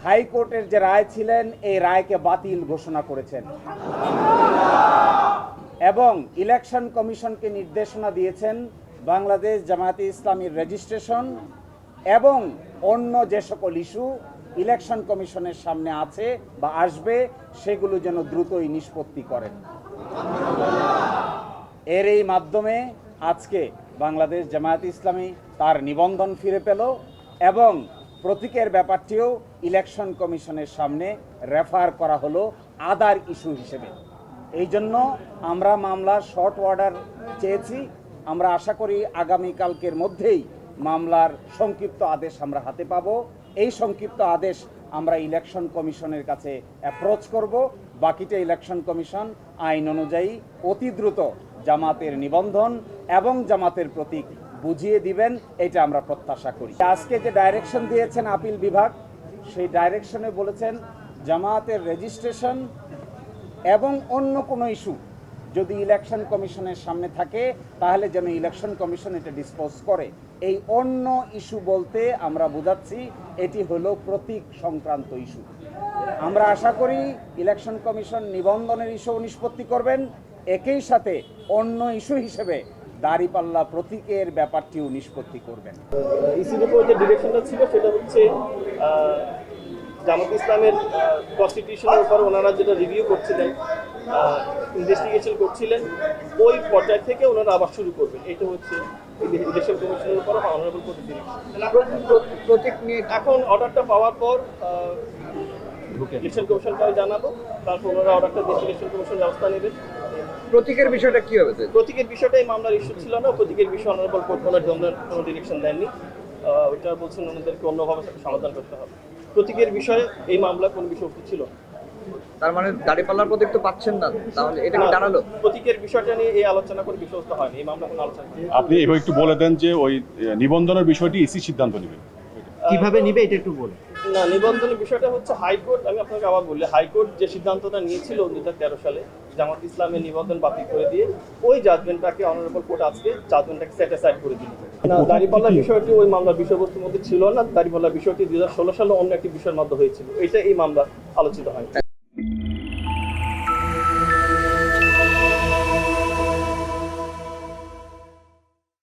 হাইকোর্টের যে রায় ছিলেন এই রায়কে বাতিল ঘোষণা করেছেন এবং ইলেকশন কমিশনকে নির্দেশনা দিয়েছেন বাংলাদেশ জামায়াতে ইসলামীর রেজিস্ট্রেশন এবং অন্য যে সকল ইস্যু ইলেকশন কমিশনের সামনে আছে বা আসবে সেগুলো যেন দ্রুতই নিষ্পত্তি করেন। এর এই মাধ্যমে আজকে বাংলাদেশ জামায়াতে ইসলামী তার নিবন্ধন ফিরে পেল এবং প্রতীকের ব্যাপারটিও ইলেকশন কমিশনের সামনে রেফার করা হলো আদার ইস্যু হিসেবে। এই জন্য আমরা মামলার শর্ট অর্ডার চেয়েছি। আমরা আশা করি আগামীকালকের মধ্যেই মামলার সংক্ষিপ্ত আদেশ আমরা হাতে পাবো। এই সংক্ষিপ্ত আদেশ আমরা ইলেকশন কমিশনের কাছে অ্যাপ্রোচ করব। বাকিটা ইলেকশন কমিশন আইন অনুযায়ী অতি দ্রুত জামাতের নিবন্ধন এবং জামাতের প্রতীক বুঝিয়ে দিবেন, এটা আমরা প্রত্যাশা করি। আজকে যে ডাইরেকশন দিয়েছেন আপিল বিভাগ, সেই ডাইরেকশনে বলেছেন জামাতের রেজিস্ট্রেশন এবং অন্য কোনো ইস্যু যদি ইলেকশন কমিশনের সামনে থাকে তাহলে যেন ইলেকশন কমিশন এটা ডিসপোজ করে। এই অন্য ইস্যু বলতে আমরা বোঝাচ্ছি এটি হলো প্রতীক সংক্রান্ত ইস্যু। আমরা আশা করি ইলেকশন কমিশন নিবন্ধনের ইস্যু নিষ্পত্তি করবেন, একই সাথে অন্য ইস্যু হিসেবে দাঁড়িপাল্লা প্রতীকের ব্যাপারটিও নিষ্পত্তি করবেন। ইসির উপর যে ডিরেকশনটা ছিল সেটা হচ্ছে জামাত ইসলামের কনস্টিটিউশনের উপর ওনারা যেটা রিভিউ করছিলেন, ইনভেস্টিগেশন করছিলেন, ওই পর্যায় থেকে ওনারা আবার শুরু করবেন। এটা হচ্ছে ইলেকশন কমিশনের উপর অনারেবল কোর্টের ডিরেকশন। প্রতীক নিয়ে এখন অর্ডারটা পাওয়ার পর ইলেকশন কমিশনটাও জানাবো, তারপর ওনারা অর্ডারটা দিয়ে ইলেকশন কমিশন ব্যবস্থা নেবেন। প্রতীকের বিষয়টা কি হবে? প্রতীকের বিষয়টাই মামলার ইস্যু ছিল না। প্রতীকের বিষয়ে অনারেবল কোর্ট কোনো ডিরেকশন দেননি। ওইটা বলছেন ওনাদেরকে অন্যভাবে সমাধান করতে হবে। প্রতীকের বিষয়ে এই মামলা কোনো বিষয় ছিল না। তার মানে দাঁড়িপাল্লার প্রতীক তো পাচ্ছেন না, তাহলে এটা কি দাঁড়ালো? প্রতীকের বিষয়টা নিয়ে এই আলোচনা করে বিষয়বস্তু হয়নি, এই মামলা কোনো আলোচনা হয়নি। আপনি এবার একটু বলে দেন যে ওই নিবন্ধনের বিষয়টি ইসি সিদ্ধান্ত নেবে, কিভাবে নিবে এটা একটু বলুন। না, নিবন্ধনের বিষয়টা হচ্ছে হাইকোর্ট, আমি আপনাকে আবার বললি, হাইকোর্ট যে সিদ্ধান্তটা নিয়েছিল 2013 সালে জামাত ইসলামের নিবন্ধন বাতিল করে দিয়ে ওই জাজমেন্টটাকে অনারেবল কোর্ট আজকে জাজমেন্টটাকে সেট অ্যাসাইড করে দিল। না, দাঁড়িপাল্লার বিষয়টি ওই মামলার বিষয়বস্তুর মধ্যে ছিল না। দাঁড়িপাল্লার বিষয়টি 2016 সালে অন্য একটি বিষয়ের মধ্যে হয়েছিল, এটা এই মামলা আলোচিত হয়।